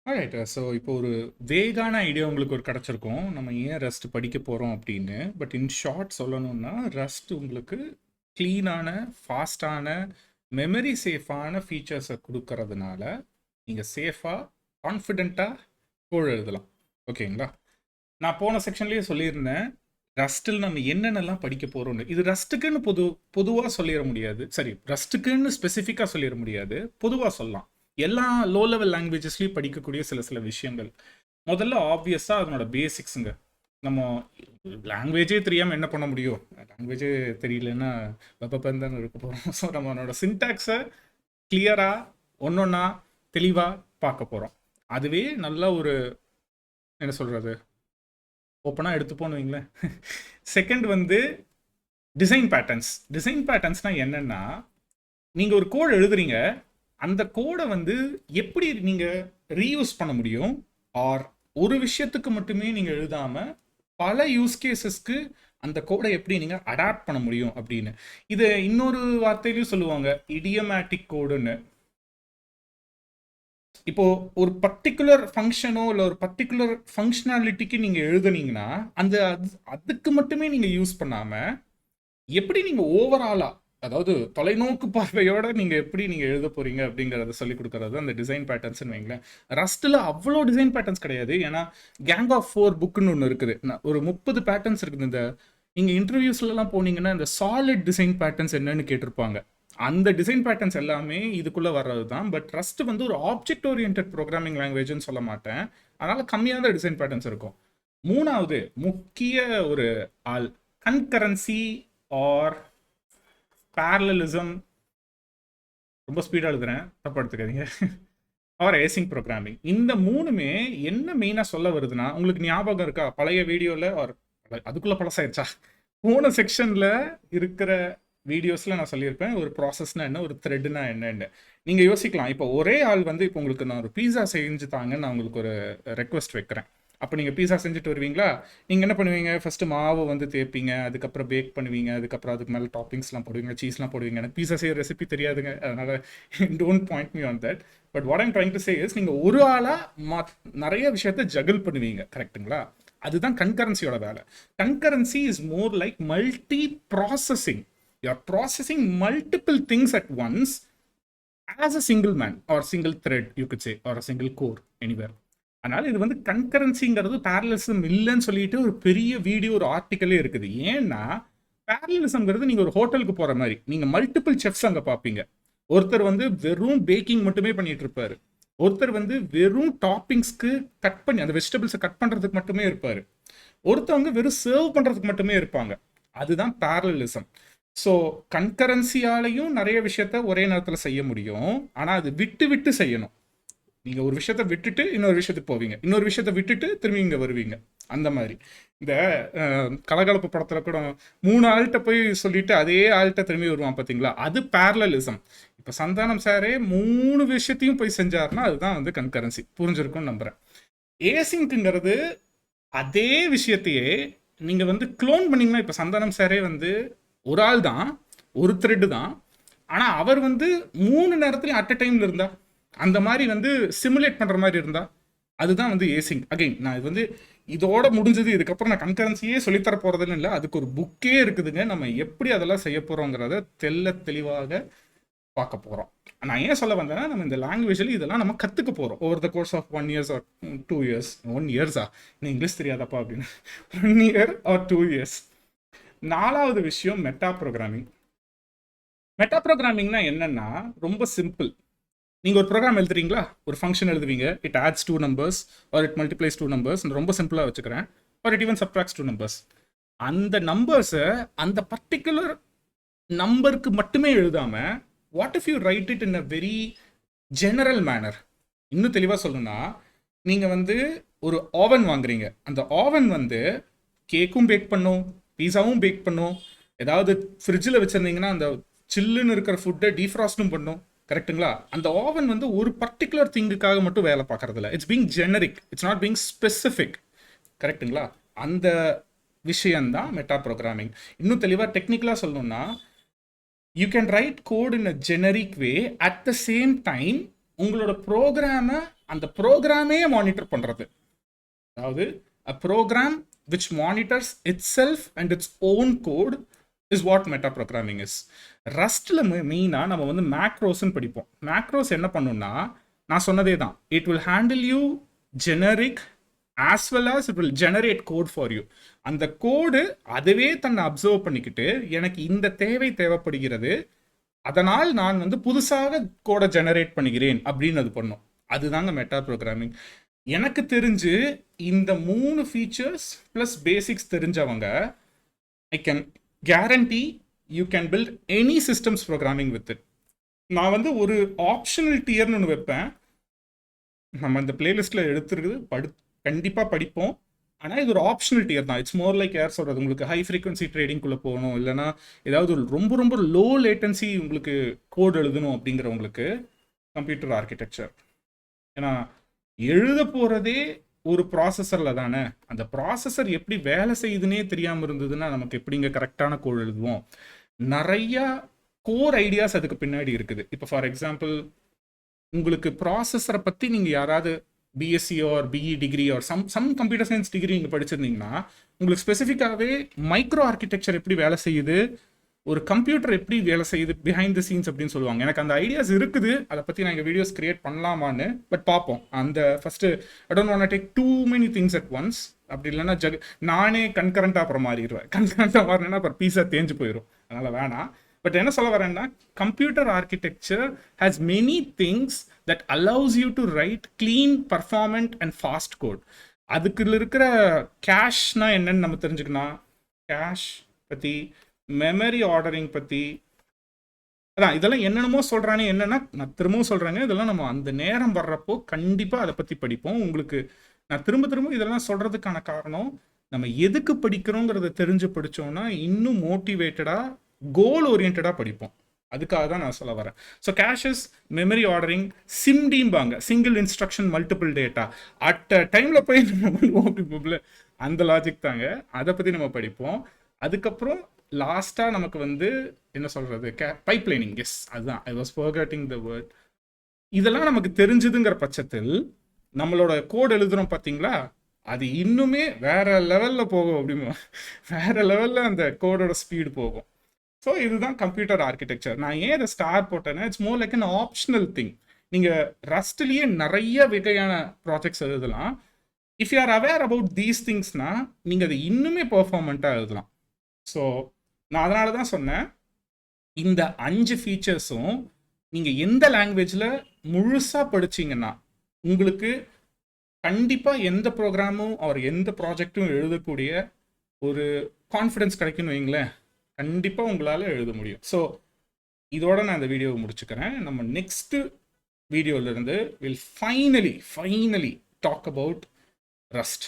Alright. So இப்போ ஒரு வேகான idea உங்களுக்கு ஒரு கிடச்சிருக்கும் நம்ம ஏன் ரஸ்ட் படிக்க போகிறோம் அப்படின்னு. பட் இன் ஷார்ட் சொல்லணும்னா ரஸ்ட் உங்களுக்கு க்ளீனான, ஃபாஸ்டான, மெமரி சேஃபான ஃபீச்சர்ஸை கொடுக்கறதுனால நீங்கள் சேஃபாக, கான்ஃபிடென்ட்டாக கோட் எழுதலாம். ஓகேங்களா? நான் போன செக்ஷன்லேயே சொல்லியிருந்தேன் ரஸ்ட்டில் நம்ம என்னென்னலாம் படிக்க போகிறோம்னு. இது ரஸ்ட்டுக்குன்னு பொதுவாக சொல்லிட முடியாது. சரி, ரஸ்ட்டுக்குன்னு ஸ்பெசிஃபிக்காக சொல்லிட முடியாது, பொதுவாக சொல்லலாம். எல்லா லோ லெவல் லாங்குவேஜஸ்லையும் படிக்கக்கூடிய சில விஷயங்கள். முதல்ல ஆப்வியஸாக அதனோட பேசிக்ஸுங்க. நம்ம லாங்குவேஜே தெரியாமல் என்ன பண்ண முடியும்? லாங்குவேஜே தெரியலன்னா வெப்பப்பன்னு தானே இருக்க போகிறோம். ஸோ நம்மளோட சின்டாக்ஸை கிளியராக ஒன்றொன்னா தெளிவாக பார்க்க போகிறோம். அதுவே நல்ல ஒரு என்ன சொல்கிறது, ஓப்பனாக எடுத்துப்போன்னு வைங்களேன். செகண்ட் வந்து டிசைன் பேட்டர்ன்ஸ். டிசைன் பேட்டர்ன்ஸ்னால் என்னென்னா, நீங்கள் ஒரு கோட் எழுதுறீங்க, அந்த கோடை வந்து எப்படி நீங்கள் ரீயூஸ் பண்ண முடியும், ஆர் ஒரு விஷயத்துக்கு மட்டுமே நீங்கள் எழுதாமல் பல யூஸ் கேசஸ்க்கு அந்த கோடை எப்படி நீங்கள் அடாப்ட் பண்ண முடியும் அப்படின்னு. இதை இன்னொரு வார்த்தையிலையும் சொல்லுவாங்க, இடியமேட்டிக் கோடுன்னு. இப்போ ஒரு பர்டிகுலர் ஃபங்க்ஷனோ இல்லை ஒரு பர்டிகுலர் ஃபங்க்ஷனாலிட்டிக்கு நீங்கள் எழுதுனீங்கன்னா அந்த அதுக்கு மட்டுமே நீங்கள் யூஸ் பண்ணாமல் எப்படி நீங்கள் ஓவராலாக, அதாவது தொலைநோக்கு பார்வையோட நீங்கள் எப்படி நீங்கள் எழுத போகிறீங்க அப்படிங்கிறத சொல்லிக் கொடுக்குறது அந்த டிசைன் பேட்டர்ன்ஸ்னு வைங்களேன். ரஸ்ட்டில் அவ்வளோ டிசைன் பேட்டர்ன்ஸ் கிடையாது. ஏன்னா கேங் ஆஃப் 4 புக்குன்னு ஒன்று இருக்குது, ஒரு 30 பேட்டர்ன்ஸ் இருக்குது. இந்த நீங்கள் இன்டர்வியூஸ்லாம் போனீங்கன்னா இந்த சாலிட் டிசைன் பேட்டர்ன்ஸ் என்னன்னு கேட்டிருப்பாங்க. அந்த டிசைன் பேட்டர்ன்ஸ் எல்லாமே இதுக்குள்ளே வர்றது தான். பட் ரஸ்ட் வந்து ஒரு ஆப்ஜெக்ட் ஓரியன்ட் ப்ரோக்ராமிங் லாங்குவேஜ்னு சொல்ல மாட்டேன், அதனால் கம்மியான டிசைன் பேட்டர்ன்ஸ் இருக்கும். மூணாவது முக்கிய ஒரு ஆள் கன்கரன்சி ஆர் parallelism, ரொம்ப ஸ்பீடாக எழுதுறேன், தப்பா எடுத்துக்காதீங்க, ஆர் ஏசிங் ப்ரோக்ராமிங். இந்த மூணுமே என்ன மெயினாக சொல்ல வருதுன்னா, உங்களுக்கு ஞாபகம் இருக்கா பழைய வீடியோவில், ஆர் அதுக்குள்ளே பழசாயிருச்சா, போன செக்ஷனில் இருக்கிற வீடியோஸில் நான் சொல்லியிருப்பேன் ஒரு ப்ராசஸ்னா என்ன, ஒரு த்ரெட்னா என்னன்னு. நீங்கள் யோசிக்கலாம், இப்போ ஒரே ஆள் வந்து இப்போ உங்களுக்கு நான் ஒரு பீஸா செஞ்சு தாங்கன்னு நான் உங்களுக்கு ஒரு ரெக்வஸ்ட் வைக்கிறேன். அப்போ நீங்கள் பீஸா செஞ்சுட்டு வருவீங்களா? நீங்கள் என்ன பண்ணுவீங்க, ஃபஸ்ட்டு மாவு வந்து தேய்ப்பீங்க, அதுக்கப்புறம் பேக் பண்ணுவீங்க, அதுக்கப்புறம் அதுக்கு மேலே டாப்பிங்ஸ்லாம் போடுவீங்க, சீஸ்லாம் போடுவீங்க. எனக்கு பீஸா செய்ய ரெசிபி தெரியாதுங்க, அதனால் don't point me on that. But what I'm trying to say is, நீங்கள் ஒரு ஆளாக நிறைய விஷயத்தை ஜகிள் பண்ணுவீங்க, கரெக்டுங்களா? அதுதான் கன்கரன்சியோட வேலை. Concurrency is more like multi processing. You're processing multiple things at once as a single man or single thread, you could say, or a single core anywhere. அதனால இது வந்து கன்கரன்சிங்கிறது parallelism இல்லைன்னு சொல்லிட்டு ஒரு பெரிய வீடியோ, ஒரு ஆர்டிக்கலே இருக்குது. ஏன்னா parallelismங்கிறது நீங்கள் ஒரு ஹோட்டலுக்கு போகிற மாதிரி, நீங்கள் மல்டிபிள் செஃப்ஸ் அங்கே பார்ப்பீங்க. ஒருத்தர் வந்து வெறும் பேக்கிங் மட்டுமே பண்ணிட்டு இருப்பாரு, ஒருத்தர் வந்து வெறும் டாப்பிங்ஸ்க்கு கட் பண்ணி அந்த வெஜிடபிள்ஸை கட் பண்ணுறதுக்கு மட்டுமே இருப்பார், ஒருத்தவங்க வெறும் சர்வ் பண்ணுறதுக்கு மட்டுமே இருப்பாங்க. அதுதான் parallelism. ஸோ கன்கரன்சியாலையும் நிறைய விஷயத்த ஒரே நேரத்தில் செய்ய முடியும், ஆனால் அது விட்டு விட்டு செய்யணும். நீங்கள் ஒரு விஷயத்த விட்டுட்டு இன்னொரு விஷயத்துக்கு போவீங்க, இன்னொரு விஷயத்த விட்டுட்டு திரும்பி இங்கே வருவீங்க. அந்த மாதிரி இந்த கலகலப்பு படத்தில் கூட 3 ஆள்கிட்ட போய் சொல்லிட்டு அதே ஆள்கிட்ட திரும்பி வருவான் பார்த்தீங்களா, அது parallelism. இப்போ சந்தானம் சாரே 3 விஷயத்தையும் போய் செஞ்சாருன்னா அதுதான் வந்து கன்கரன்சி. புரிஞ்சிருக்கும்னு நம்புகிறேன். ஏசிங்க்குங்கிறது அதே விஷயத்தையே நீங்கள் வந்து க்ளோன் பண்ணிங்கன்னா, இப்போ சந்தானம் சாரே வந்து ஒரு ஆள் தான், ஒரு த்ரெட்டு தான், ஆனால் அவர் வந்து 3 நேரத்துலையும் அட் அ டைமில் இருந்தா, அந்த மாதிரி வந்து சிமுலேட் பண்ணுற மாதிரி இருந்தா, அதுதான் வந்து ஏசிங். அகைன் நான் இது வந்து இதோட முடிஞ்சது, இதுக்கப்புறம் நான் கன்கரன்சியே சொல்லித்தர போகிறதுன்னு இல்லை, அதுக்கு ஒரு புக்கே இருக்குதுங்க. நம்ம எப்படி அதெல்லாம் செய்ய போகிறோங்கிறத தெளிவாக பார்க்க போகிறோம். நான் ஏன் சொல்ல வந்தேன்னா, நம்ம இந்த லாங்குவேஜில் இதெல்லாம் நம்ம கற்றுக்க போகிறோம் over the course of 1 years or 2 years. 1 years இன்னும் இங்கிலீஷ் தெரியாதப்பா அப்படின்னு. 1 year ஆர் 2 years. 4வது விஷயம் மெட்டா ப்ரோக்ராமிங். மெட்டா ப்ரோக்ராமிங்னா என்னன்னா ரொம்ப சிம்பிள். நீங்கள் ஒரு ப்ரோக்ராம் எழுதுறீங்களா, ஒரு ஃபங்க்ஷன் எழுதுவீங்க, it adds 2 numbers or it multiplies 2 numbers, ரொம்ப சிம்பிளாக வச்சுக்கிறேன், or it even subtracts 2 numbers. அந்த நம்பர்ஸை அந்த பர்டிகுலர் நம்பருக்கு மட்டுமே எழுதாமல், what if you write it in a very general manner. இன்னும் தெளிவாக சொல்லணும்னா, நீங்கள் வந்து ஒரு ஓவன் வாங்குறீங்க, அந்த ஓவன் வந்து கேக்கும் பேக் பண்ணும், பீஸாவும் பேக் பண்ணும், ஏதாவது ஃப்ரிட்ஜில் வச்சுருந்தீங்கன்னா அந்த சில்லுன்னு இருக்கிற ஃபுட்டை டீஃப்ராஸ்டும் பண்ணும், கரெக்டுங்களா? அந்த ஓவன் வந்து ஒரு பர்டிகுலர் திங்குக்காக மட்டும் வேலை பார்க்கறதில்ல, it's being generic, it's not being specific, கரெக்டுங்களா? அந்த விஷயந்தான் மெட்டா ப்ரோக்ராமிங். இன்னும் தெளிவாக டெக்னிக்கலாக சொல்லணும்னா, you can write code in a generic way, at the same time உங்களோட ப்ரோக்ராமை அந்த ப்ரோக்ராமே மானிட்டர் பண்ணுறது. அதாவது a program which monitors itself and its own code is what metaprogramming is. ரஸ்ட்ல மெயினாக நம்ம வந்து மேக்ரோஸ்ன்னு படிப்போம். மேக்ரோஸ் என்ன பண்ணுன்னா, நான் சொன்னதே தான், it will handle you generic as well as it will generate code for you. அந்த கோடு அதுவே தன்னை அப்சர்வ் பண்ணிக்கிட்டு எனக்கு இந்த தேவை தேவைப்படுகிறது, அதனால் நான் வந்து புதுசாக கோடை ஜெனரேட் பண்ணுகிறேன் அப்படின்னு அது பண்ணும். அதுதாங்க மெட்டா ப்ரோக்ராமிங். எனக்கு தெரிஞ்சு இந்த 3 ஃபீச்சர்ஸ் ப்ளஸ் பேசிக்ஸ் தெரிஞ்சவங்க, I can guarantee you can build any systems programming with it. நான் வந்து ஒரு ஆப்ஷனல் டியர்னு ஒன்று வைப்பேன். நம்ம இந்த பிளேலிஸ்ட்டில் எடுத்துருக்குது கண்டிப்பாக படிப்போம். ஆனால் இது ஒரு ஆப்ஷனல் டியர் தான். இட்ஸ் மோர் லைக் யார் சொல்கிறது, உங்களுக்கு ஹை ஃப்ரீக்வன்சி ட்ரேடிங்குள்ளே போகணும், இல்லைனா ஏதாவது ரொம்ப ரொம்ப லோ லேட்டன்சி உங்களுக்கு கோட் எழுதணும் அப்படிங்கிறவங்களுக்கு கம்ப்யூட்டர் ஆர்கிடெக்சர். ஏன்னா எழுத போகிறதே ஒரு ப்ராசஸரில் தானே. அந்த ப்ராசஸர் எப்படி வேலை செய்யுதுன்னே தெரியாமல் இருந்ததுன்னா நமக்கு எப்படிங்க கரெக்டான கோட் எழுதுவோம்? நிறையா கோர் ஐடியாஸ் அதுக்கு பின்னாடி இருக்குது. இப்போ ஃபார் எக்ஸாம்பிள், உங்களுக்கு ப்ராசஸரை பற்றி நீங்கள் யாராவது BSc or BE degree or some computer science degree நீங்கள் படிச்சிருந்தீங்கன்னா உங்களுக்கு ஸ்பெசிஃபிக்காகவே மைக்ரோ ஆர்கிடெக்சர் எப்படி வேலை செய்யுது, ஒரு கம்ப்யூட்டர் எப்படி வேலை செய்யுது பிஹைண்ட் தி சீன்ஸ் அப்படின்னு சொல்லுவாங்க. எனக்கு அந்த ஐடியாஸ் இருக்குது, அதை பற்றி நான் இங்கே வீடியோஸ் கிரியேட் பண்ணலாமான்னு. பட் பார்ப்போம். அந்த first I don't want to take too many things at once. அப்படி இல்லைன்னா நானே கன்கரண்ட்டாக அப்புறம் மாறிடுவேன். கன்கரண்ட்டாக மாறினேன்னா அப்புறம் பீஸா தேஞ்சு போயிடும். அதனால் வேணாம். பட் என்ன சொல்ல வரேன்னா, computer architecture has many things that allows you to write clean, performant and fast code. அதுக்குள்ள இருக்கிற கேஷ்னா என்னன்னு நம்ம தெரிஞ்சுக்கணும். கேஷ் பற்றி, மெமரி ஆர்டரிங் பற்றி, அதான் இதெல்லாம் என்னென்னமோ சொல்கிறானே. என்னென்னா நான் திரும்பவும் சொல்கிறேங்க, இதெல்லாம் நம்ம அந்த நேரம் வர்றப்போ கண்டிப்பாக அதை பற்றி படிப்போம். உங்களுக்கு நான் திரும்ப இதெல்லாம் சொல்கிறதுக்கான காரணம், நம்ம எதுக்கு படிக்கிறோங்கிறத தெரிஞ்சு படித்தோம்னா இன்னும் மோட்டிவேட்டடாக கோல் ஓரியன்டாக படிப்போம். அதுக்காக தான் நான் சொல்ல வரேன். ஸோ கேஷஸ், மெமரி ஆர்டரிங், சிம்டிம்பாங்க, single instruction multiple data. At டைமில் போய் நம்ம பண்ணுவோம், அந்த லாஜிக் தாங்க. அதை பற்றி நம்ம படிப்போம். அதுக்கப்புறம் லாஸ்ட்டாக நமக்கு வந்து என்ன சொல்கிறது, பைப்லைனிங். எஸ், அதுதான், I was forgetting the word. இதெல்லாம் நமக்கு தெரிஞ்சுதுங்கிற பட்சத்தில் நம்மளோட கோட் எழுதுகிறோம் பார்த்தீங்களா, அது இன்னுமே வேற லெவலில் போகும். அப்படிமா வேற லெவலில் அந்த கோடோட ஸ்பீடு போகும். ஸோ இதுதான் கம்ப்யூட்டர் ஆர்கிடெக்சர். நான் ஏன் இதை ஸ்டார் போட்டேன்னா, it's more like an optional thing. நீங்கள் ரஸ்ட்லேயே நிறைய வகையான ப்ராஜெக்ட்ஸ் எழுதலாம். If you are aware about these திங்ஸ்னா நீங்கள் அதை இன்னுமே பெர்ஃபார்மண்ட்டாக எழுதலாம். ஸோ நான் அதனால தான் சொன்னேன், இந்த 5 ஃபீச்சர்ஸும் நீங்கள் எந்த லாங்குவேஜில் முழுசாக படிச்சிங்கன்னா உங்களுக்கு கண்டிப்பாக எந்த ப்ரோக்ராமும் அவர் எந்த ப்ராஜெக்டும் எழுதக்கூடிய ஒரு கான்ஃபிடென்ஸ் கிடைக்குன்னு வைங்களேன். கண்டிப்பாக உங்களால் எழுத முடியும். ஸோ இதோட நான் இந்த வீடியோவை முடிச்சுக்கிறேன். நம்ம நெக்ஸ்ட்டு வீடியோவிலேருந்து will finally talk about rust.